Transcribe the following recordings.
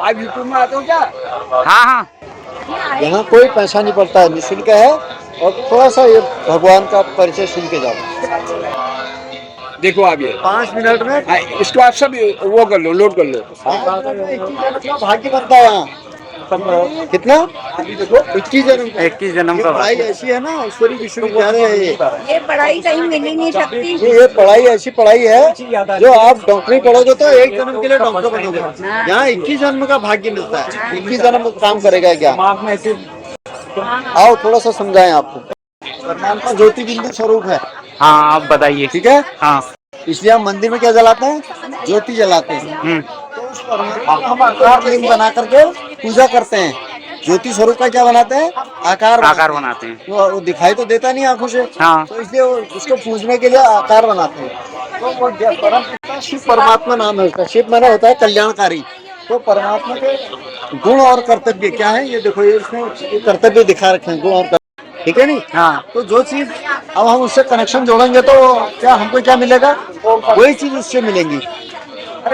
आप यूट्यूब में आते हो क्या? हाँ हाँ। यहाँ कोई पैसा नहीं पड़ता है, निःशुल्क है। और थोड़ा सा ये भगवान का परिचय सुन के जाओ। देखो आप ये 5 मिनट में इसको आप सब वो कर लो, लोड कर लो। भाग्य बनता है यहाँ। कितना? 21 जन्म। 21 जन्म ये का पढ़ाई ऐसी है ना, ईश्वरी विश्वविद्यालय है ये पढ़ाई कहीं मिल ही नहीं सकती। ये पढ़ाई ऐसी पढ़ाई है जो आप डॉक्टरी पढ़ोगे तो 1 जन्म के लिए डॉक्टर बनोगे। यहाँ 21 जन्म का भाग्य मिलता है। 21 जन्म काम करेगा क्या? आओ थोड़ा सा समझाएं आपको। परमात्मा ज्योति बिंदु स्वरूप है। हाँ आप बताइए। ठीक है। हाँ इसलिए हम मंदिर में क्या जलाते हैं? ज्योति जलाते हैं। तो उस परमात्मा को हम आकार लिंग बना करके पूजा करते हैं। ज्योति स्वरूप का क्या बनाते हैं? आकार बनाते हैं। वो दिखाई तो देता नहीं आंखों से। हाँ। तो इसलिए उसको पूजने के लिए आकार बनाते हैं। तो वो परम पिता शिव परमात्मा नाम है उसका। शिव माना होता है कल्याणकारी। तो परमात्मा के गुण और कर्तव्य क्या है ये देखो, ये इसमें कर्तव्य दिखा रखे हैं, गुण और कर्तव्य। ठीक है नहीं? हाँ। तो जो चीज अब हम उससे कनेक्शन जोड़ेंगे तो क्या हमको क्या मिलेगा? वही चीज उससे मिलेंगी।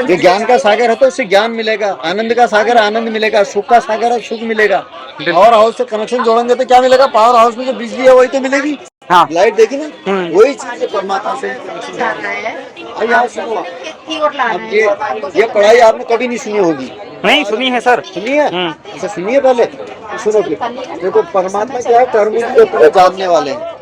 ये ज्ञान का सागर है तो उससे ज्ञान मिलेगा, आनंद का सागर आनंद मिलेगा, सुख का सागर है सुख मिलेगा। पावर हाउस से कनेक्शन जोड़ेंगे तो क्या मिलेगा? पावर हाउस में जो बिजली है वही तो मिलेगी। हाँ। लाइट देखी ना, वही चीज है परमात्मा से। अब यहाँ सुनो, अब ये पढ़ाई आपने कभी नहीं सुनी होगी। नहीं सुनी है सर। सुनिए। अच्छा सुनिए पहले तो सुनो फिर। देखो परमात्मा क्या है? कर्म के पूरे जानने वाले हैं।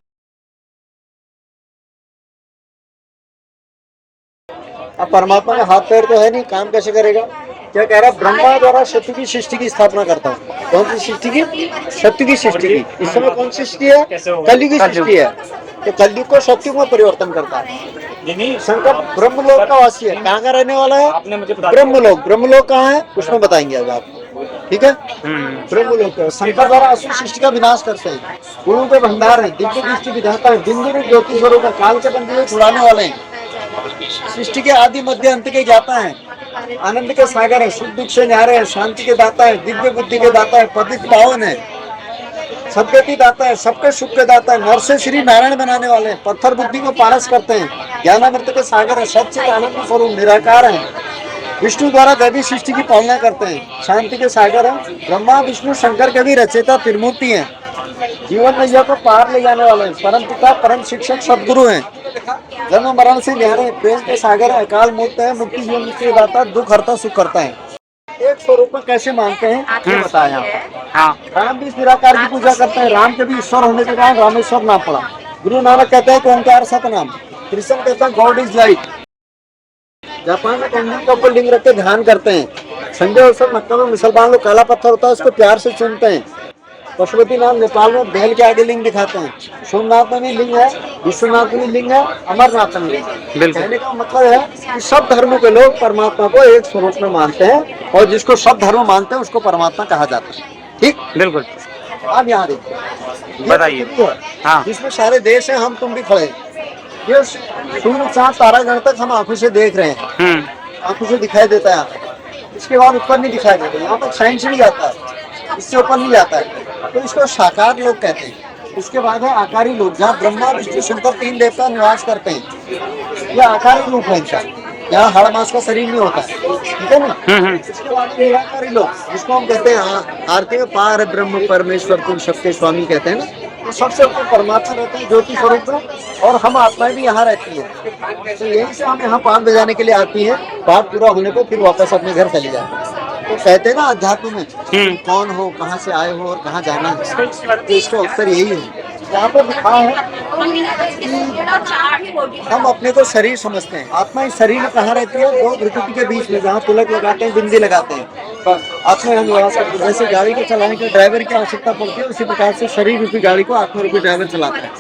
अब परमात्मा में हाथ पैर तो है नहीं, काम कैसे करेगा? क्या कह रहा है? ब्रह्मा द्वारा सत्य की सृष्टि की स्थापना करता हूँ। कौन सी सृष्टि की? सत्य की सृष्टि की। इस समय कौन सी सृष्टि है? कलयुग की सृष्टि है। तो कलयुग को सत्युग में परिवर्तन करता है। शंकर ब्रह्मलोक का वासी है। कहाँ का रहने वाला है? ब्रह्मलोक। ब्रह्मलोक कहाँ है उसमें बताएंगे अब आपको। ठीक है। ब्रह्मलोक शंकर द्वारा असुर सृष्टि का विनाश करते हैं। गुरु के भंडार है, दिव्य दृष्टि विधाता है, बिंदु रूप ज्योति स्वरूप है, काल के बंधन छुड़ाने वाले हैं, सृष्टि के आदि मध्य अंत के ज्ञाता है, आनंद के सागर है, सुख दुख से न्यारे है, शांति के दाता है, दिव्य बुद्धि के दाता है, पतित पावन है, सदगति दाता है, सबके सुख के दाता है, नर से श्री नारायण बनाने वाले हैं, पत्थर बुद्धि को पारस करते हैं, ज्ञानामृत के सागर है, सच्चित आनंद स्वरूप निराकार है, विष्णु द्वारा दैवी सृष्टि की पालना करते हैं, शांति के सागर है, ब्रह्मा विष्णु शंकर के भी रचयिता त्रिमूर्ति हैं, जीवन नैया को पार ले जाने वाले हैं, परम पिता परम शिक्षक सदगुरु हैं, जन्म मरण से न्यारे, प्रेम के सागर है, अकाल मूर्त है, मुक्ति जीवन के दाता, दुख हरता सुख करता है। एक स्वरूप में कैसे मानते हैं ये बताया आपको। हाँ। राम भी निराकार की पूजा करते हैं। राम के भी ईश्वर होने के कारण रामेश्वर नाम पड़ा। गुरु नानक कहते हैं कि ओंकार सतनाम। कृष्ण कहते हैं गॉड इज लाइट। जापान में कंगन के ऊपर लिंग रख के ध्यान करते हैं। संजय अवसर मक्का में मुसलमान लोग काला पत्थर होता है उसको प्यार से चूमते हैं। पशुपति नाम नेपाल में बैल के आगे लिंग दिखाते हैं। सोमनाथ में भी लिंग है, विश्वनाथ में भी लिंग है, अमरनाथ में भी। कहने का मतलब है कि सब धर्मों के लोग परमात्मा को एक स्वरूप में मानते हैं और जिसको सब धर्म मानते हैं उसको परमात्मा कहा जाता है। ठीक? बिल्कुल। आप यहाँ देखिए, बताइए। हाँ। जिसमें सारे देश हैं, हम तुम भी खड़े हैं। ये सूर्य चांद तारागण तक हम आंखों से देख रहे हैं, आंखों से दिखाई देता है। इसके बाद ऊपर नहीं दिखाई देता। यहाँ तक साइंस नहीं जाता है, इससे ऊपर नहीं जाता है, तो इसको साकार लोग कहते हैं। उसके बाद है आकारी लोग, जहाँ ब्रह्मा विष्णु शंकर तीन देवता निवास करते हैं। यह आकारी रूप है इनका, यहाँ हर मास का शरीर नहीं होता है। ठीक है ना? इसके बाद निराकारी लोग, जिसको हम कहते हैं आरती में पार ब्रह्म परमेश्वर तुम सबके स्वामी कहते हैं ना, तो सबसे ऊपर परमात्मा रहते हैं ज्योति स्वरूप में, और हम आत्माएं भी यहाँ रहती हैं। तो यही से हम यहाँ पाठ बजाने के लिए आती हैं। पाठ पूरा होने को फिर वापस अपने घर चली जाए। तो कहते हैं ना अध्यात्म में कौन हो, कहाँ से आए हो और कहाँ जाना है, तो इसका उत्तर यही है। यहाँ पर लिखा है हम अपने को शरीर समझते हैं। आत्मा इस शरीर में कहाँ रहती है? दो प्रकृति के बीच में, जहाँ तिलक लगाते हैं, बिंदी लगाते हैं, आत्मा हम निवास करते हैं। जैसे गाड़ी को चलाने के ड्राइवर की आवश्यकता पड़ती है, उसी प्रकार से शरीर रूपी गाड़ी को आत्मा रूपी ड्राइवर चलाता है।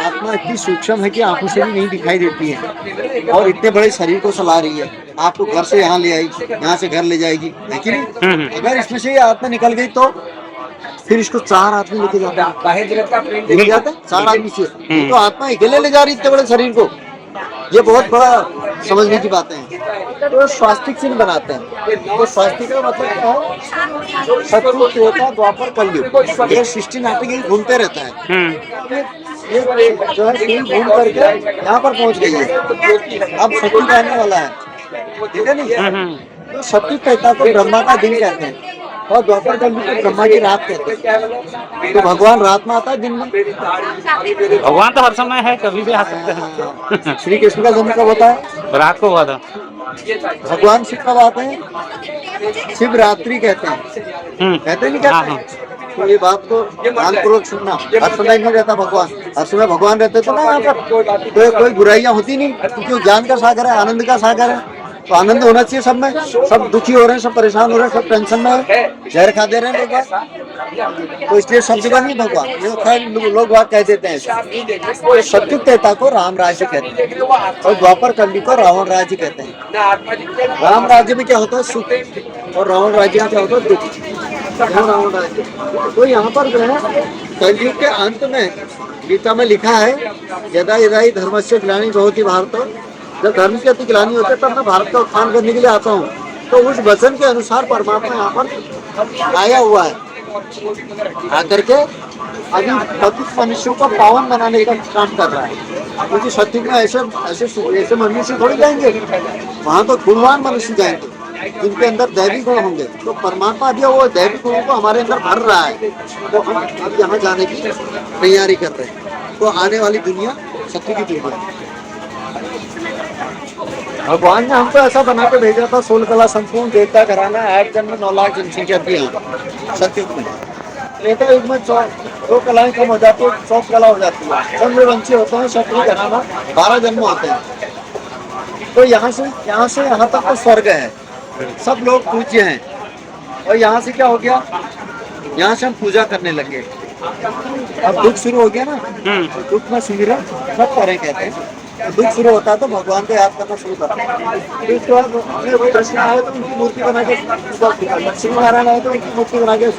आत्मा इतनी सूक्ष्म है कि आंखों से भी नहीं दिखाई देती है और इतने बड़े शरीर को चला रही है। आपको घर से यहाँ ले आएगी, यहाँ से घर ले जाएगी, है कि नहीं? अगर इसमें से ये आत्मा निकल गई तो फिर इसको चार आदमी लेके जाते हैं, चार आदमी से। तो आत्मा अकेले ले जा रही इतने बड़े शरीर को, ये बहुत बड़ा समझने की बातें हैं। तो स्वास्तिक चिन्ह बनाते हैं। तो स्वास्तिक का मतलब क्या है? सतयुग, त्रेता, द्वापर, कलयुग, ये सृष्टि नाटक ही घूमते रहता है। ये जो है तीन घूम करके यहाँ पर पहुँच गई है। अब सतयुग आने वाला है, ठीक है नहीं? तो तो शक्ति त्रेता को ब्रह्मा का दिन कहते हैं और द्वापर कलयुग को ब्रह्मा की रात कहते हैं। तो भगवान रात में आता है दिन में? भगवान तो हर समय है, कभी भी आ सकते हैं। श्री कृष्ण का जन्म कब होता है? रात को हुआ था। भगवान शिव कब आते हैं? शिवरात्रि कहते हैं, कहते नहीं हाँ, हाँ। कहते? तो ये बात को ध्यानपूर्वक सुनना। हर समय नहीं रहता भगवान, हर समय भगवान रहते तो ना यहाँ पर तो कोई बुराइयां होती नहीं, क्योंकि ज्ञान का सागर है, आनंद का सागर है। तो आनंद होना चाहिए सब में। सब दुखी हो रहे हैं, सब परेशान हो रहे हैं, सब टेंशन में है, जहर खा दे रहे हैं लोग। तो इसलिए सब जगह नहीं भगवान, ये खैर लोग बात कह देते हैं। तो सत्युग त्रेता को राम राज्य कहते हैं और द्वापर कलयुग को रावण राज्य कहते हैं। राम राज्य में क्या होता है? सुख, और रावण राज्य में क्या होता है? दुख। रावण राज्य। तो यहाँ पर जो है कलयुग के अंत में गीता में लिखा है, यदा यदा ही धर्मस्य ग्लानि भवति भारत, जब धर्म की अति ग्लानि होते तब मैं भारत का उत्थान करने के लिए आता हूँ। तो उस वचन के अनुसार परमात्मा यहाँ पर आया हुआ है, आकर के अभी पतित मनुष्यों को पावन बनाने का काम कर रहा है। क्योंकि सत्युग में ऐसे मनुष्य थोड़ी जाएंगे, वहाँ तो गुणवान मनुष्य जाएंगे जिनके अंदर दैवी गुण होंगे। तो परमात्मा अभी वो दैवी गुणों को हमारे अंदर भर रहा है, तो हम अब यहाँ जाने की तैयारी कर रहे हैं। तो आने वाली दुनिया सत्य की दुनिया। भगवान ने हमको ऐसा बना के भेजा था, 16 कला संपूर्ण देवता कराना, 8 जन्म 9 लाख जनसंख्या थी यहाँ सत्युग में। त्रेता युग में 2 कलाएं कम हो जाती है, 100 कला हो जाती है। चंद्रवंशी होते हैं, क्षत्रिय कराना 12 जन्म होते हैं। तो यहाँ से यहाँ तक तो स्वर्ग है, सब लोग पूज्य हैं। और यहाँ से क्या हो गया? यहाँ से हम पूजा करने लगे। अब दुख शुरू हो गया ना, दुख में सिमरन सब करें कहते हैं। दुख शुरू होता है तो भगवान को याद करना शुरू करते हैं। फिर उसके बाद कृष्ण आए तो उनकी मूर्ति बना के पूजा, लक्ष्मी नारायण आए तो उनकी मूर्ति बना के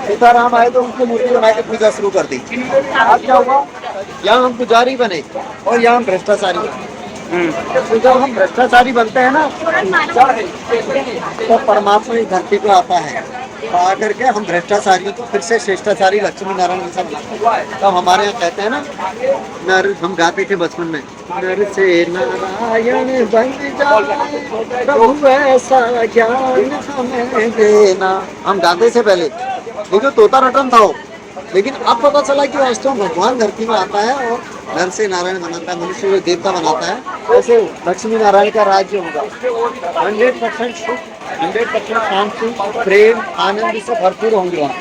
सीताराम आए तो उनकी मूर्ति बना के पूजा शुरू कर दी। आज क्या हुआ? यहाँ हम पुजारी बने और यहाँ हम भ्रष्टाचारी बने। तो जब हम भ्रष्टाचारी बनते हैं ना, तो परमात्मा इस धरती पे आता है, तो आकर के हम भ्रष्टाचारियों को फिर से श्रेष्ठाचारी लक्ष्मी नारायण के साथ। तब हमारे यहाँ कहते हैं ना, हम गाते थे बचपन में, नर से नारायण बन जाए प्रभु ऐसा ज्ञान हमें देना। हम गाते से पहले, देखो तोता रटन था वो, लेकिन अब पता चला कि वास्तव में भगवान धरती में आता है और नर से नारायण बनाता है, मनुष्य को देवता बनाता है। ऐसे लक्ष्मी नारायण का राज्य होगा। 100% सुख, 100% शांति, प्रेम, आनंद से भरपूर होंगे वहाँ।